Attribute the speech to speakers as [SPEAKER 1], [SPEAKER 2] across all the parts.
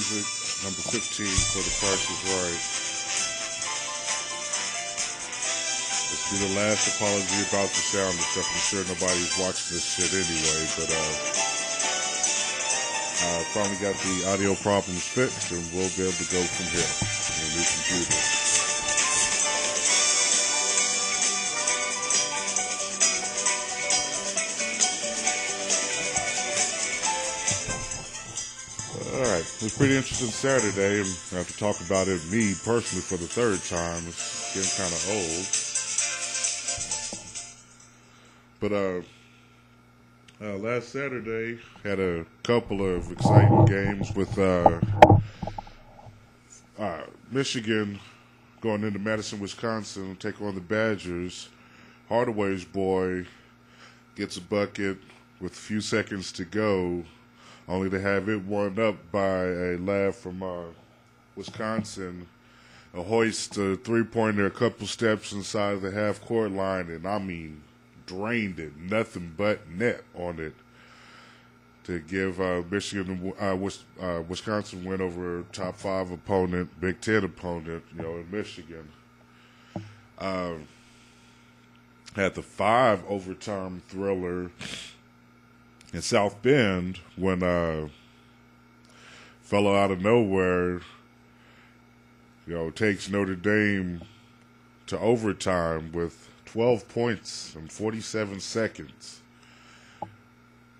[SPEAKER 1] music, number 15 for The Price is Right. This will be the last apology about the sound and stuff. I'm sure nobody's watching this shit anyway, but I finally got the audio problems fixed, and we'll be able to go from here. The new computer. Alright, it was a pretty interesting Saturday, and I have to talk about it, me personally, for the third time. It's getting kind of old. But, last Saturday, had a couple of exciting games with Michigan going into Madison, Wisconsin, take on the Badgers. Hardaway's boy gets a bucket with a few seconds to go, only to have it won up by a lad from Wisconsin, a hoist a three-pointer a couple steps inside the half-court line, and I mean, drained it, nothing but net on it, to give Michigan, Wisconsin win over a top 5 opponent, Big Ten opponent, in Michigan. Had the 5 overtime thriller in South Bend when fellow out of nowhere, takes Notre Dame to overtime with 12 points in 47 seconds.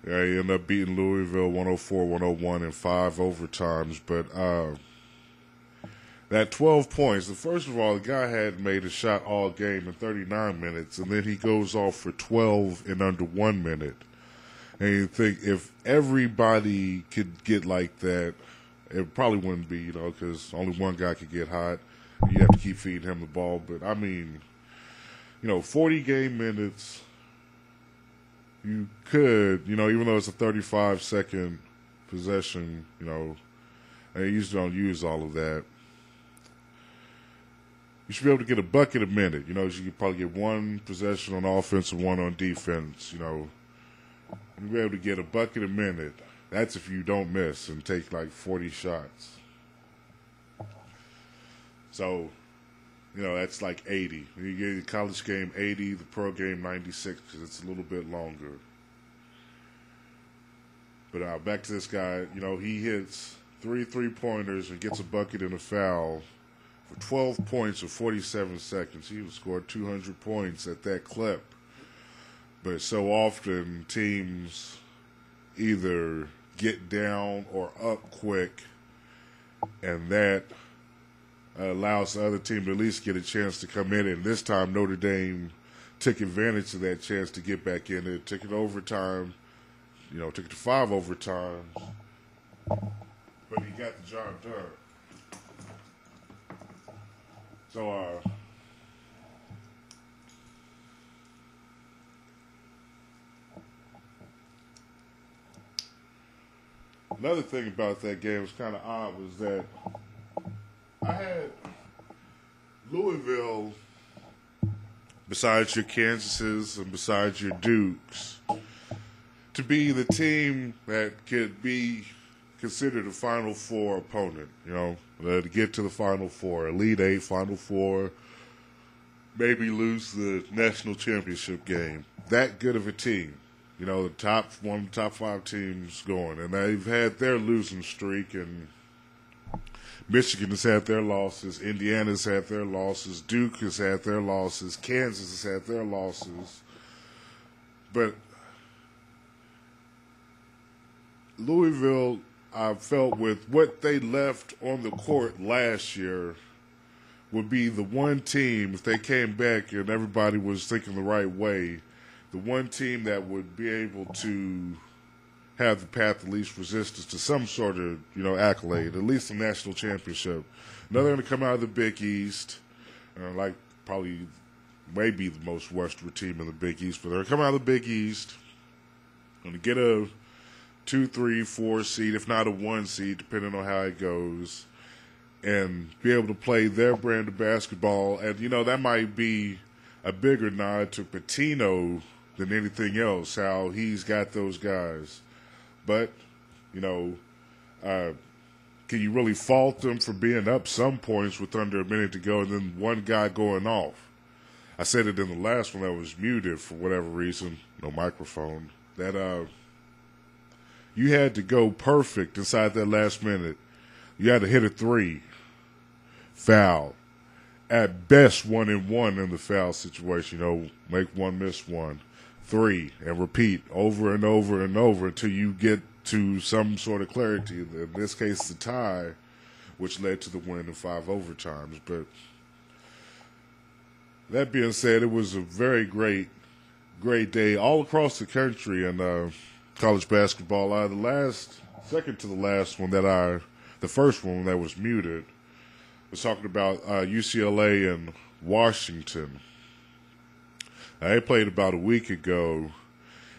[SPEAKER 1] Yeah, he ended up beating Louisville 104-101 in 5 overtimes. But that 12 points, first of all, the guy had made a shot all game in 39 minutes, and then he goes off for 12 in under 1 minute. And you think if everybody could get like that, it probably wouldn't be, because only one guy could get hot. You have to keep feeding him the ball. But, I mean, 40 game minutes, you could, even though it's a 35-second possession, and you usually don't use all of that, you should be able to get a bucket a minute. You could probably get one possession on offense and one on defense, You'll be able to get a bucket a minute. That's if you don't miss and take like 40 shots. So, that's like 80. You get the college game 80, the pro game 96, because it's a little bit longer. But back to this guy, he hits 3 3-pointers and gets a bucket and a foul for 12 points in 47 seconds. He would score 200 points at that clip. But so often teams either get down or up quick, and that allows the other team to at least get a chance to come in. And this time Notre Dame took advantage of that chance to get back in it, took it to overtime, took it to 5 overtimes, but he got the job done. So, another thing about that game was kind of odd was that I had Louisville, besides your Kansases and besides your Dukes, to be the team that could be considered a Final Four opponent, to get to the Final Four, Elite Eight, Final Four, maybe lose the national championship game. That good of a team. One of the top 5 teams going. And they've had their losing streak, and Michigan has had their losses, Indiana's had their losses, Duke has had their losses, Kansas has had their losses. But Louisville, I felt with what they left on the court last year, would be the one team, if they came back and everybody was thinking the right way, the one team that would be able to have the path of least resistance to some sort of, accolade, at least a national championship. Now they're going to come out of the Big East, like probably maybe the most westward team in the Big East, but they're going to come out of the Big East, going to get a 2, 3, 4 seed, if not a 1 seed, depending on how it goes, and be able to play their brand of basketball. And, that might be a bigger nod to Pitino than anything else, how he's got those guys. But, can you really fault them for being up some points with under a minute to go and then one guy going off? I said it in the last one that was muted for whatever reason, no microphone, that you had to go perfect inside that last minute. You had to hit a 3, foul. At best, 1-1 in the foul situation. Make one, miss one, 3, and repeat over and over and over until you get to some sort of clarity. In this case, the tie, which led to the win in 5 overtimes. But that being said, it was a very great day all across the country in college basketball. Second to the last one the first one that was muted, was talking about UCLA and Washington. They played about a week ago,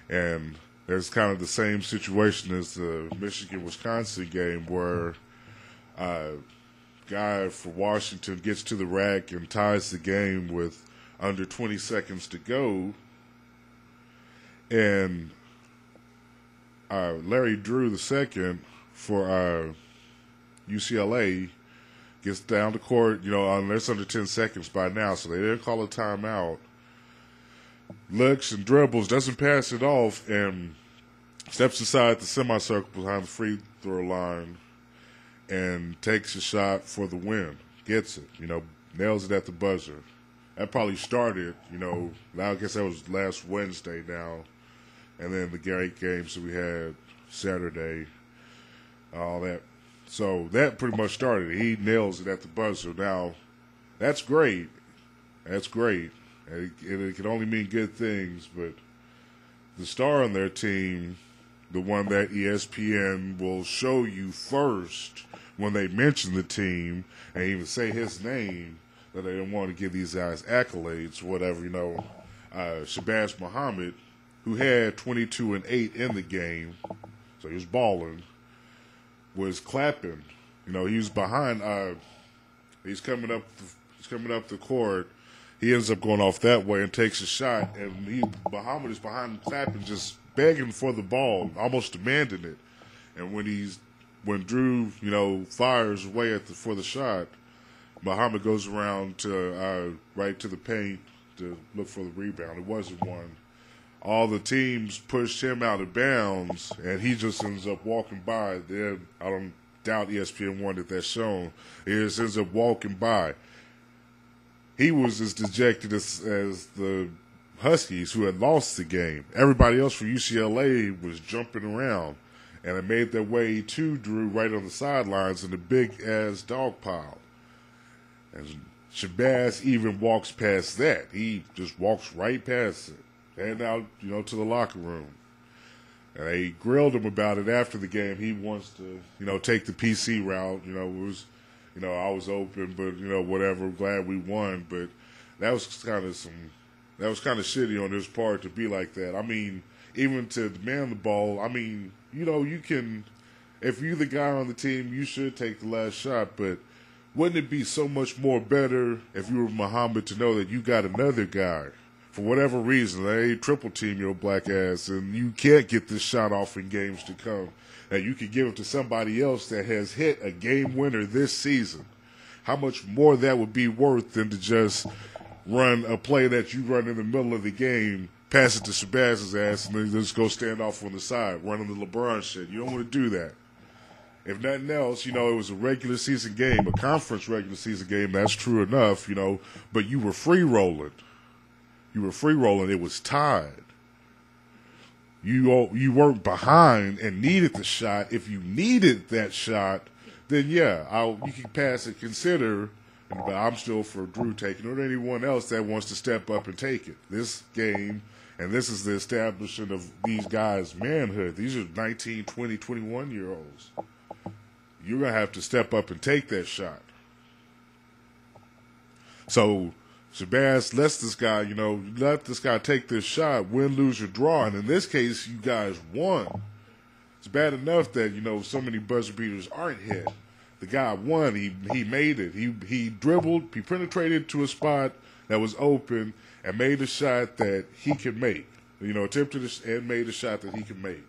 [SPEAKER 1] and there's kind of the same situation as the Michigan-Wisconsin game where guy for Washington gets to the rack and ties the game with under 20 seconds to go. And Larry Drew II for UCLA gets down the court, there's under 10 seconds by now, so they didn't call a timeout. Looks and dribbles, doesn't pass it off, and steps inside the semicircle behind the free throw line and takes a shot for the win. Gets it, nails it at the buzzer. That probably started, I guess that was last Wednesday now. And then the great games that we had Saturday, all that. So that pretty much started it. He nails it at the buzzer. Now, that's great. That's great. It can only mean good things, but the star on their team, the one that ESPN will show you first when they mention the team and even say his name, that they don't want to give these guys accolades or whatever, Shabazz Muhammad, who had 22 and 8 in the game, so he was balling, was clapping. He was behind. He's coming up the court. He ends up going off that way and takes a shot, and Muhammad is behind him clapping, just begging for the ball, almost demanding it. And when Drew, fires away for the shot, Muhammad goes around to right to the paint to look for the rebound. It wasn't one. All the teams pushed him out of bounds, and he just ends up walking by. I don't doubt ESPN wanted that shown. He just ends up walking by. He was as dejected as the Huskies, who had lost the game. Everybody else for UCLA was jumping around, and it made their way to Drew right on the sidelines in the big-ass dog pile. And Shabazz even walks past that. He just walks right past it. And out, to the locker room. And they grilled him about it after the game. He wants to, take the PC route. I was open, but whatever. Glad we won, but that was kind of shitty on his part to be like that. I mean, even to demand the ball. I mean, you can, if you're the guy on the team, you should take the last shot. But wouldn't it be so much more better if you were Muhammad to know that you got another guy? For whatever reason, they triple team your black ass, and you can't get this shot off in games to come. And you can give it to somebody else that has hit a game winner this season. How much more that would be worth than to just run a play that you run in the middle of the game, pass it to Shabazz's ass, and then just go stand off on the side, running the LeBron shit. You don't want to do that. If nothing else, it was a regular season game, a conference regular season game. That's true enough, but you were free rolling. It was tied. You weren't behind and needed the shot. If you needed that shot, then yeah, you can pass it, consider. But I'm still for Drew taking it, or anyone else that wants to step up and take it. This game, and this is the establishment of these guys' manhood. These are 19, 20, 21-year-olds. You're going to have to step up and take that shot. So Shabazz lets this guy, let this guy take this shot, win, lose, or draw. And in this case, you guys won. It's bad enough that, so many buzzer beaters aren't hit. The guy won. He made it. He dribbled. He penetrated to a spot that was open and made a shot that he could make. Attempted and made a shot that he could make.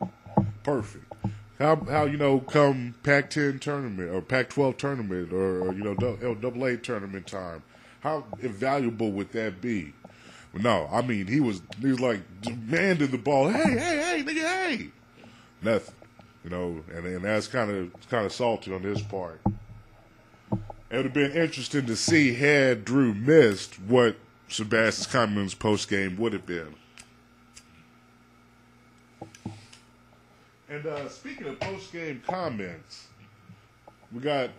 [SPEAKER 1] Perfect. How come Pac-10 tournament or Pac-12 tournament or Double A tournament time? How invaluable would that be? No, I mean he was like demanding the ball. Hey, nigga, hey, nothing. And that's kind of salty on his part. It would have been interesting to see had Drew missed what Sebastian Coleman's post game would have been. And speaking of post game comments, we got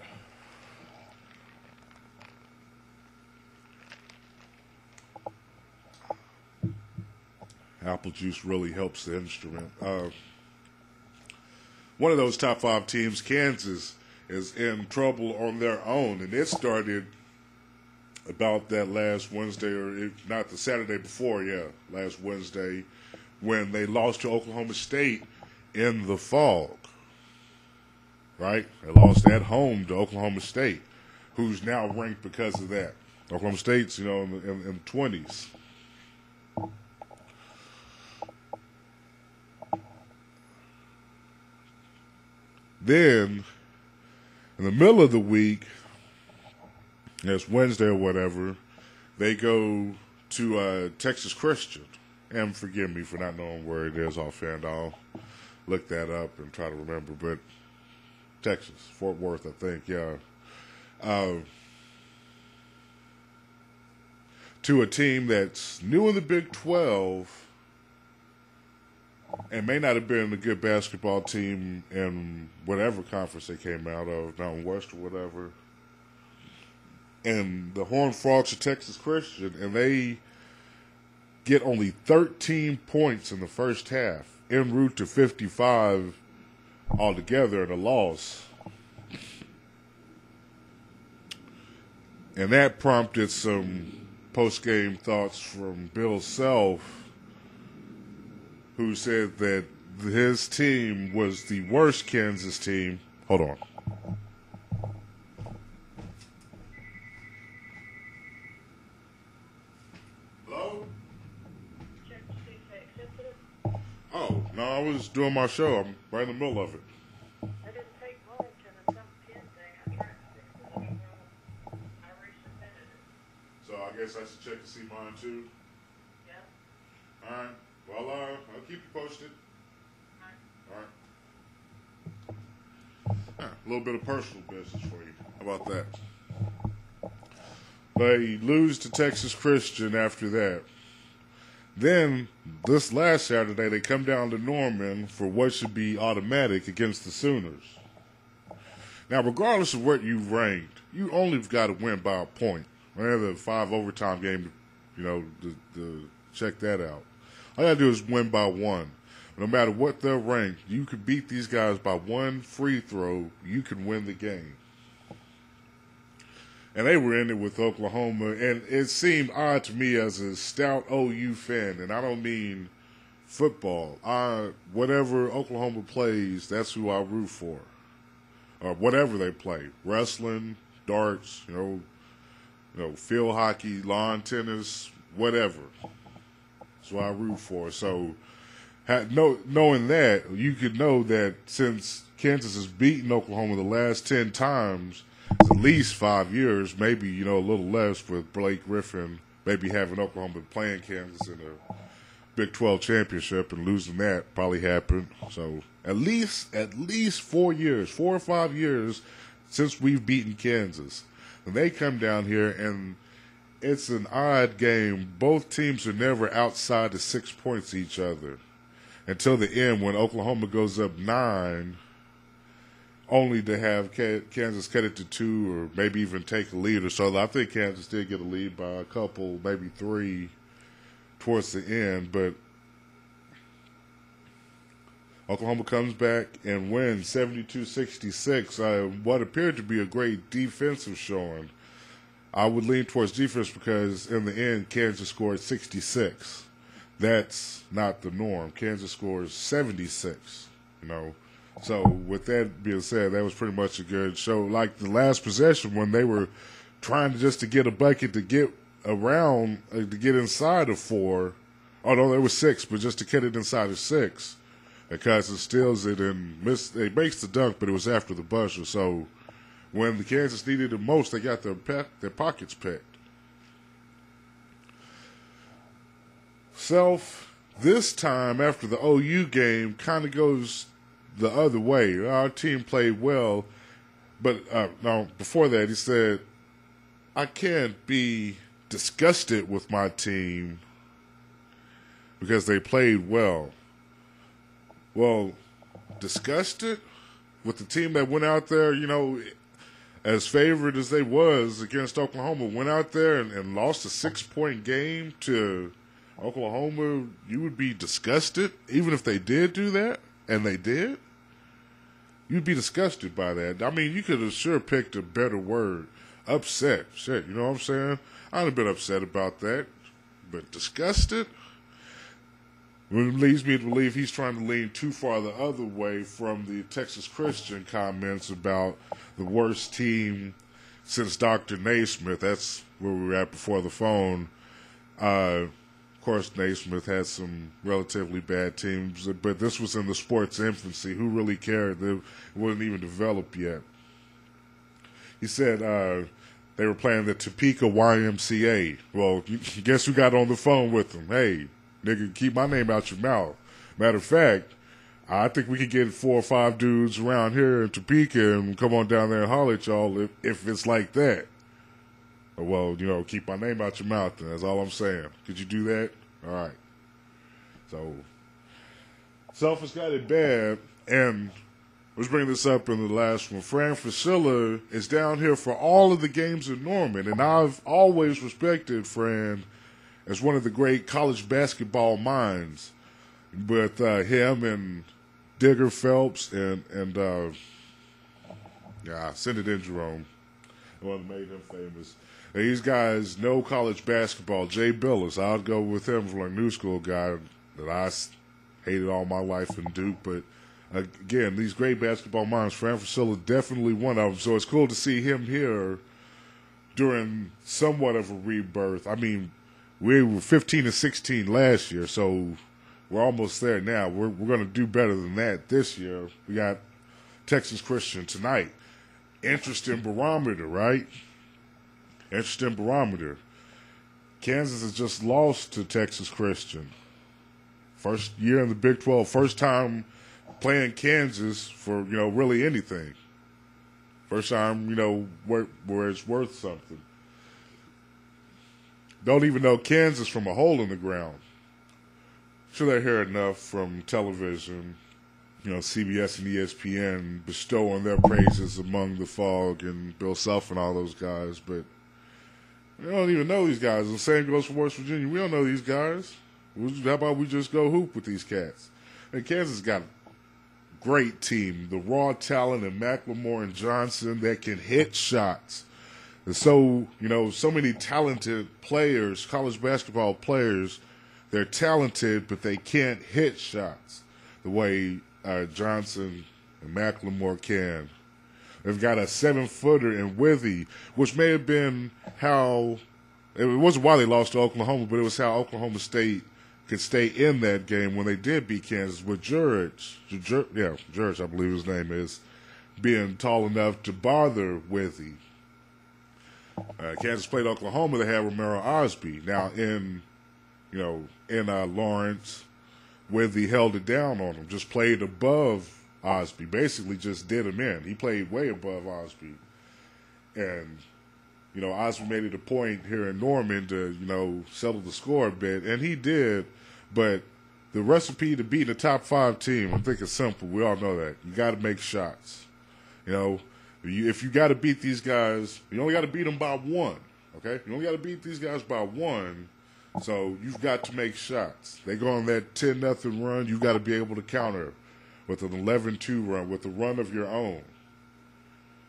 [SPEAKER 1] apple juice really helps the instrument. One of those top 5 teams, Kansas, is in trouble on their own, and it started about that last Wednesday, or if not the Saturday before, last Wednesday, when they lost to Oklahoma State in the fog, right? They lost at home to Oklahoma State, who's now ranked because of that. Oklahoma State's, in the 20s. Then, in the middle of the week, it's Wednesday or whatever, they go to Texas Christian. And forgive me for not knowing where it is offhand. I'll look that up and try to remember. But Texas, Fort Worth, I think, to a team that's new in the Big 12 and may not have been a good basketball team in whatever conference they came out of, Mountain West or whatever. And the Horned Frogs are Texas Christian, and they get only 13 points in the first half, en route to 55 altogether in a loss. And that prompted some post-game thoughts from Bill Self, who said that his team was the worst Kansas team. Hold on. Hello? Oh, no, I was doing my show. I'm right in the middle of it.
[SPEAKER 2] I didn't take long to the top 10 thing. I tried to fix it. I resubmitted it.
[SPEAKER 1] So I guess I should check to see mine too?
[SPEAKER 2] Yeah.
[SPEAKER 1] All right. Well, I'll keep you posted. All right. A little bit of personal business for you. How about that? They lose to Texas Christian after that. Then, this last Saturday, they come down to Norman for what should be automatic against the Sooners. Now, regardless of what you ranked, you only got to win by a point. We have a 5 overtime game, to check that out. All you got to do is win by 1. No matter what they're ranked, you could beat these guys by 1 free throw. You can win the game. And they were in it with Oklahoma, and it seemed odd to me as a stout OU fan, and I don't mean football. Whatever Oklahoma plays, that's who I root for. Or whatever they play. Wrestling, darts, field hockey, lawn tennis, whatever. That's what I root for. So, knowing that, you could know that since Kansas has beaten Oklahoma the last 10 times, it's at least 5 years, maybe, a little less with Blake Griffin, maybe having Oklahoma playing Kansas in a Big 12 championship and losing that probably happened. So, at least 4 years, 4 or 5 years since we've beaten Kansas. And they come down here, and it's an odd game. Both teams are never outside of 6 points each other until the end when Oklahoma goes up 9, only to have Kansas cut it to 2 or maybe even take a lead or so. I think Kansas did get a lead by a couple, maybe 3 towards the end, but Oklahoma comes back and wins 72-66. What appeared to be a great defensive showing. I would lean towards defense because in the end, Kansas scored 66. That's not the norm. Kansas scores 76, So with that being said, that was pretty much a good show. Like the last possession when they were trying to get a bucket to get around, to get inside of 4. Oh, no, there was 6, but just to get it inside of 6. And Cousins steals it and he makes the dunk, but it was after the buzzer. So when the Kansas needed it most, they got their pockets picked. Self, this time after the OU game, kind of goes the other way. Our team played well, but no, before that he said, I can't be disgusted with my team because they played well. Well, disgusted with the team that went out there, as favored as they was against Oklahoma, went out there and lost a 6-point game to Oklahoma, you would be disgusted, even if they did do that, and they did. You'd be disgusted by that. I mean, you could have sure picked a better word. Upset. Shit, you know what I'm saying? I'd have been upset about that. But disgusted? Which leads me to believe he's trying to lean too far the other way from the Texas Christian comments about the worst team since Dr. Naismith. That's where we were at before the phone. Of course, Naismith had some relatively bad teams, but this was in the sport's infancy. Who really cared? It wasn't even developed yet. He said they were playing the Topeka YMCA. Well, guess who got on the phone with them? Hey, nigga, keep my name out your mouth. Matter of fact, I think we could get 4 or 5 dudes around here in Topeka and come on down there and holler at y'all if it's like that. Well, keep my name out your mouth then. That's all I'm saying. Could you do that? All right. So, Self has got it bad, and let's bring this up in the last one. Fran Fraschilla is down here for all of the games in Norman, and I've always respected Fran as one of the great college basketball minds. With him and Digger Phelps and Senator Jerome, the one that made him famous. These guys know college basketball. Jay Billis, I'll go with him for a new school guy that I hated all my life in Duke. But again, these great basketball minds, Fran Fraschilla definitely one of them. So it's cool to see him here during somewhat of a rebirth. I mean, we were 15 and 16 last year, so we're almost there now. We're going to do better than that this year. We got Texas Christian tonight. Interesting barometer, right? Interesting barometer. Kansas has just lost to Texas Christian. First year in the Big 12. First time playing Kansas for, really anything. First time, where it's worth something. Don't even know Kansas from a hole in the ground. Sure, they hear enough from television, CBS and ESPN bestowing their praises among the Fog and Bill Self and all those guys, but we don't even know these guys. The same goes for West Virginia. We don't know these guys. How about we just go hoop with these cats? And Kansas got a great team. The raw talent in McLemore and Johnson that can hit shots. And so, so many talented players, college basketball players, they're talented, but they can't hit shots the way Johnson and McLemore can. They've got a 7-footer in Withy, which may have been how – it wasn't why they lost to Oklahoma, but it was how Oklahoma State could stay in that game when they did beat Kansas with Jurich, I believe his name is, being tall enough to bother Withy. Kansas played Oklahoma. They had Romero Osby. Now in Lawrence, Withy held it down on him, just played above Osby, basically just did him in. He played way above Osby. And, Osby made it a point here in Norman to, settle the score a bit, and he did. But the recipe to beating a top 5 team, I think it's simple. We all know that. You got to make shots. If you got to beat these guys, you only got to beat them by 1, okay? You only got to beat these guys by 1, so you've got to make shots. They go on that 10-0 run, you got to be able to counter with an 11-2 run, with a run of your own.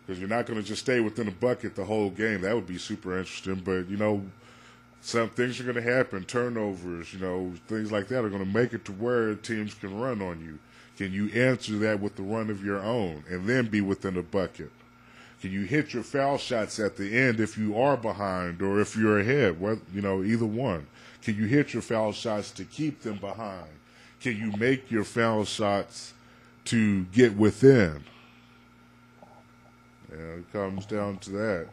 [SPEAKER 1] Because you're not going to just stay within a bucket the whole game. That would be super interesting. But, some things are going to happen. Turnovers, things like that are going to make it to where teams can run on you. Can you answer that with the run of your own and then be within a bucket? Can you hit your foul shots at the end if you are behind or if you're ahead? Either one. Can you hit your foul shots to keep them behind? can you make your foul shots to get within? Yeah, it comes down to that.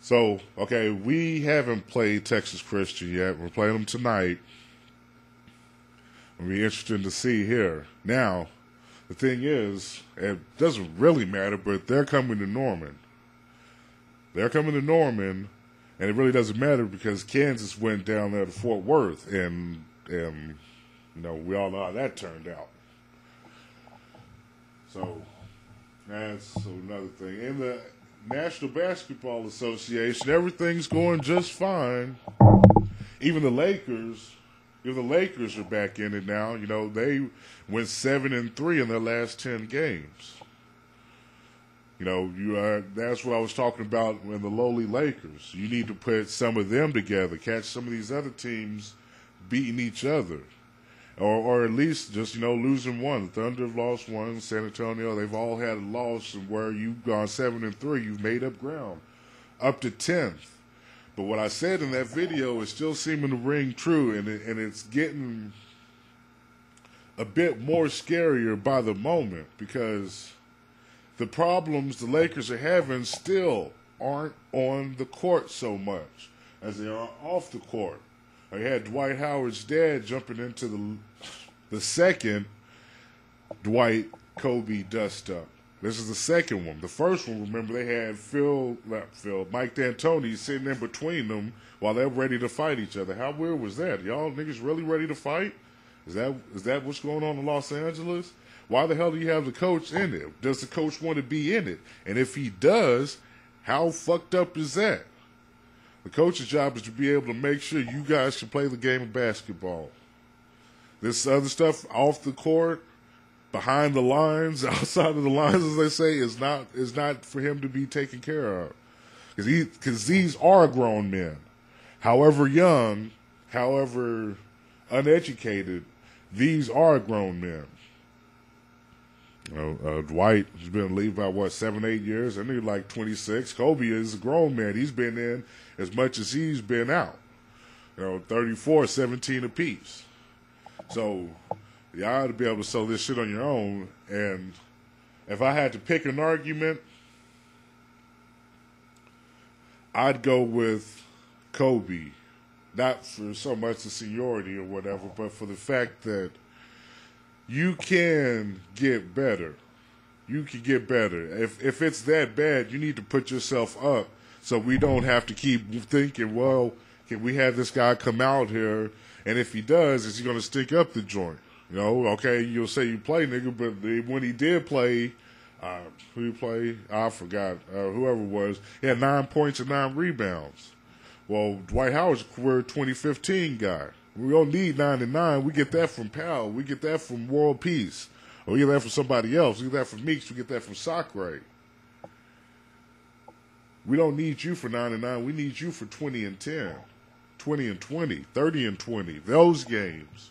[SPEAKER 1] So, okay, we haven't played Texas Christian yet. We're playing them tonight. It'll be interesting to see here. Now, the thing is, it doesn't really matter, but they're coming to Norman. They're coming to Norman, and it really doesn't matter because Kansas went down there to Fort Worth, and we all know how that turned out. So, that's another thing. In the National Basketball Association, everything's going just fine. Even the Lakers are back in it now. They went 7-3 in their last 10 games. That's what I was talking about in the lowly Lakers. You need to put some of them together, catch some of these other teams beating each other. Or at least just, losing one. The Thunder have lost one. San Antonio, they've all had a loss, and where you've gone 7-3, you've made up ground. Up to 10th. But what I said in that video is still seeming to ring true, and it's getting a bit more scarier by the moment because the problems the Lakers are having still aren't on the court so much as they are off the court. I had Dwight Howard's dad jumping into the second Dwight Kobe dust-up. This is the second one. The first one, remember, they had Mike D'Antoni sitting in between them while they're ready to fight each other. How weird was that? Y'all niggas really ready to fight? Is that what's going on in Los Angeles? Why the hell do you have the coach in it? Does the coach want to be in it? And if he does, how fucked up is that? The coach's job is to be able to make sure you guys can play the game of basketball. This other stuff off the court, behind the lines, outside of the lines, as they say, is not for him to be taken care of. Because these are grown men. However young, however uneducated, these are grown men. Dwight has been in the league about, 7, 8 years? I think like 26. Kobe is a grown man. He's been in as much as he's been out. 34, 17 apiece. So, you ought to be able to sell this shit on your own. And if I had to pick an argument, I'd go with Kobe. Not for so much the seniority or whatever, but for the fact that you can get better. You can get better. If it's that bad, you need to put yourself up so we don't have to keep thinking, well, can we have this guy come out here, and if he does, is he going to stick up the joint? Okay, you'll say you play, nigga, but when he did play, who he play? I forgot. Whoever it was, he had 9 points and 9 rebounds. Well, Dwight Howard's a career 2015 guy. We don't need 9 and 9. We get that from Powell. We get that from World Peace. Or we get that from somebody else. We get that from Meeks. We get that from Sacre. We don't need you for 9 and 9. We need you for 20 and 10, 20 and 20, 30 and 20. Those games.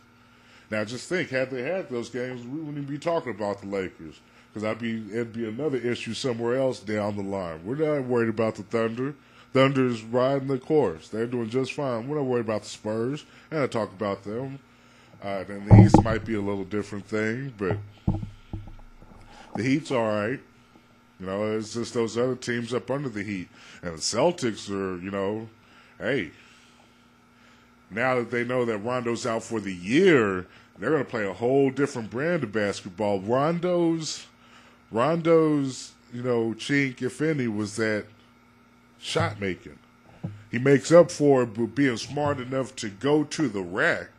[SPEAKER 1] Now, just think, had they had those games, we wouldn't even be talking about the Lakers. Because it'd be another issue somewhere else down the line. We're not worried about the Thunder. Thunder's riding the course. They're doing just fine. We're not worried about the Spurs. And I talk about them. Then the East might be a little different thing, but the Heat's all right. It's just those other teams up under the Heat. And the Celtics are, hey, now that they know that Rondo's out for the year, they're going to play a whole different brand of basketball. Rondo's, chink, if any, was that shot making. He makes up for it by being smart enough to go to the rack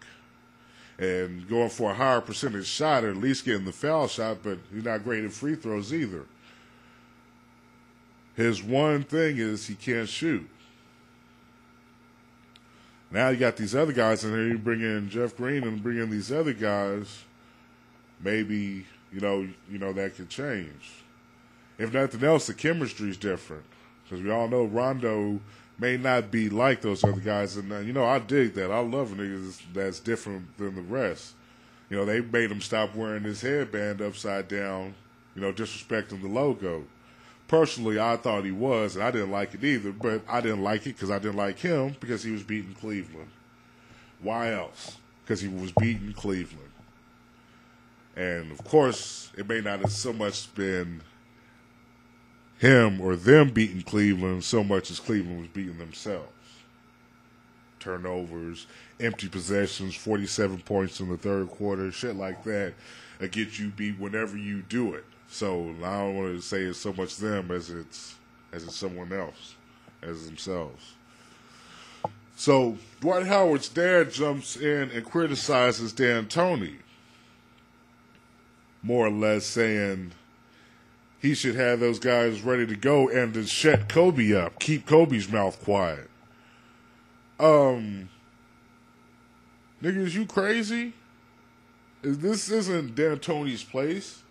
[SPEAKER 1] and going for a higher percentage shot, or at least getting the foul shot, but he's not great at free throws either. His one thing is he can't shoot. Now you got these other guys in there. You bring in Jeff Green and bring in these other guys. Maybe, that could change. If nothing else, the chemistry's different. Because we all know Rondo may not be like those other guys. And, I dig that. I love niggas that's different than the rest. They made him stop wearing his headband upside down, disrespecting the logo. Personally, I thought he was, and I didn't like it either. But I didn't like it because I didn't like him because he was beating Cleveland. Why else? Because he was beating Cleveland. And, of course, it may not have so much been him or them beating Cleveland so much as Cleveland was beating themselves. Turnovers, empty possessions, 47 points in the third quarter, shit like that get you beat whenever you do it. So I don't want to say it's so much them as it's someone else, as themselves. So Dwight Howard's dad jumps in and criticizes D'Antoni, more or less saying he should have those guys ready to go and to shut Kobe up, keep Kobe's mouth quiet. Nigga, is you crazy? This isn't D'Antoni's place.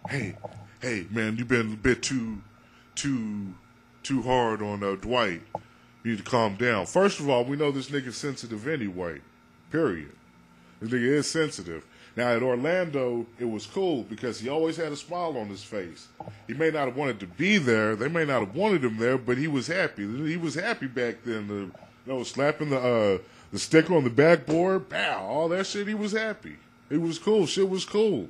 [SPEAKER 1] Hey, man, you've been a bit too hard on Dwight. You need to calm down. First of all, we know this nigga's sensitive anyway. Period. This nigga is sensitive. Now, at Orlando, it was cool because he always had a smile on his face. He may not have wanted to be there. They may not have wanted him there, but he was happy. He was happy back then. Slapping the sticker on the backboard, pow, all that shit, he was happy. It was cool. Shit was cool.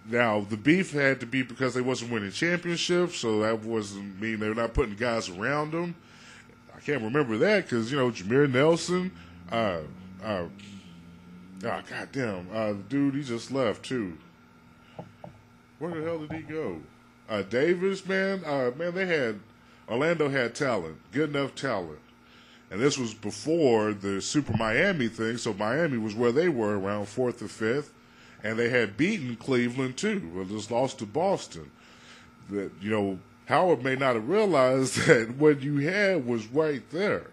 [SPEAKER 1] Now, the beef had to be because they wasn't winning championships, so that wasn't mean they were not putting guys around them. I can't remember that because, Jameer Nelson, goddamn, the dude, he just left, too. Where the hell did he go? Davis, man, Orlando had talent, good enough talent. And this was before the Super Miami thing, so Miami was where they were around 4th or 5th. And they had beaten Cleveland, too. Well, just lost to Boston. That, Howard may not have realized that what you had was right there.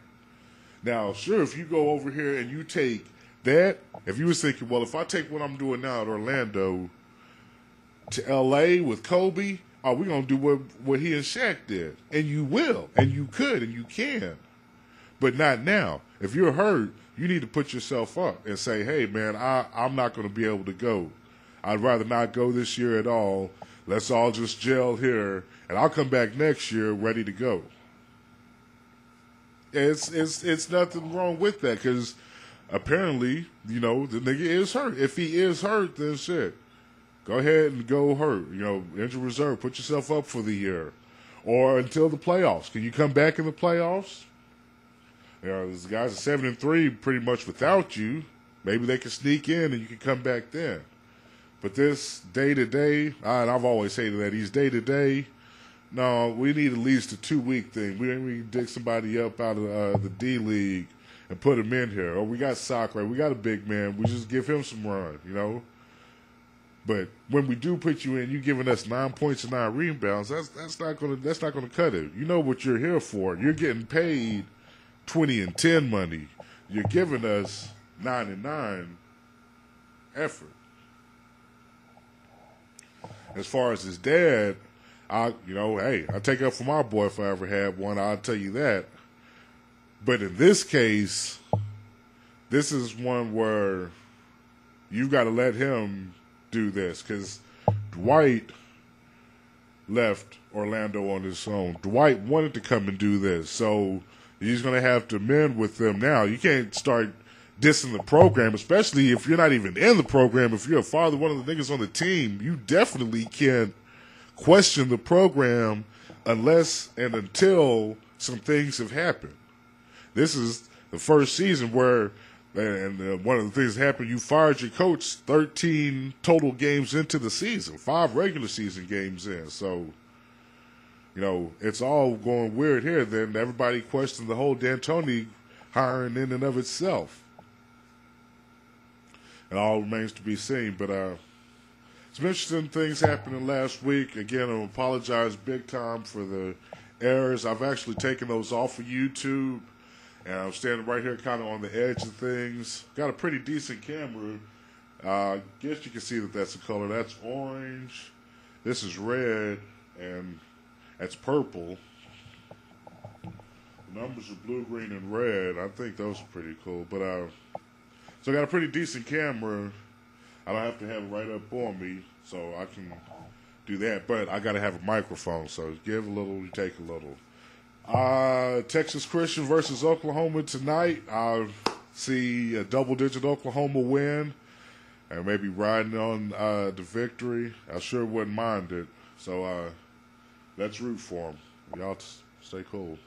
[SPEAKER 1] Now, sure, if you go over here and you take that, if you was thinking, well, if I take what I'm doing now at Orlando to L.A. with Kobe, we're going to do what he and Shaq did. And you will, and you could, and you can. But not now. If you're hurt, you need to put yourself up and say, hey, man, I'm not going to be able to go. I'd rather not go this year at all. Let's all just gel here, and I'll come back next year ready to go. It's nothing wrong with that because apparently, the nigga is hurt. If he is hurt, then shit. Go ahead and go hurt. Injury reserve. Put yourself up for the year. Or until the playoffs. Can you come back in the playoffs? These guys are 7-3 pretty much without you. Maybe they can sneak in and you can come back then. But this day-to-day, and I've always hated that, he's day-to-day. No, we need at least a 2-week thing. We can dig somebody up out of the D-League and put him in here. Or we got Soccer, we got a big man. We just give him some run, But when we do put you in, you giving us 9 points and 9 rebounds. That's not gonna cut it. You know what you're here for. You're getting paid 20 and 10 money. You're giving us 9 and 9 effort. As far as his dad, I take up for my boy if I ever had one. I'll tell you that. But in this case, this is one where you've got to let him do this because Dwight left Orlando on his own. Dwight wanted to come and do this, so he's going to have to mend with them now. You can't start dissing the program, especially if you're not even in the program. If you're a father, one of the niggas on the team, you definitely can't question the program unless and until some things have happened. This is the first season where, and one of the things that happened, you fired your coach 13 total games into the season, 5 regular season games in. So, it's all going weird here. Then everybody questioned the whole D'Antoni hiring in and of itself. It all remains to be seen. But some interesting things happening last week. Again, I apologize big time for the errors. I've actually taken those off of YouTube. And I'm standing right here kind of on the edge of things. Got a pretty decent camera. I guess you can see that that's the color. That's orange. This is red. And that's purple. The numbers are blue, green, and red. I think those are pretty cool. But so I got a pretty decent camera. I don't have to have it right up on me, so I can do that. But I got to have a microphone, so give a little, you take a little. Texas Christian versus Oklahoma tonight. I see a double-digit Oklahoma win. and maybe riding on the victory, I sure wouldn't mind it. So let's root for them. Y'all stay cool.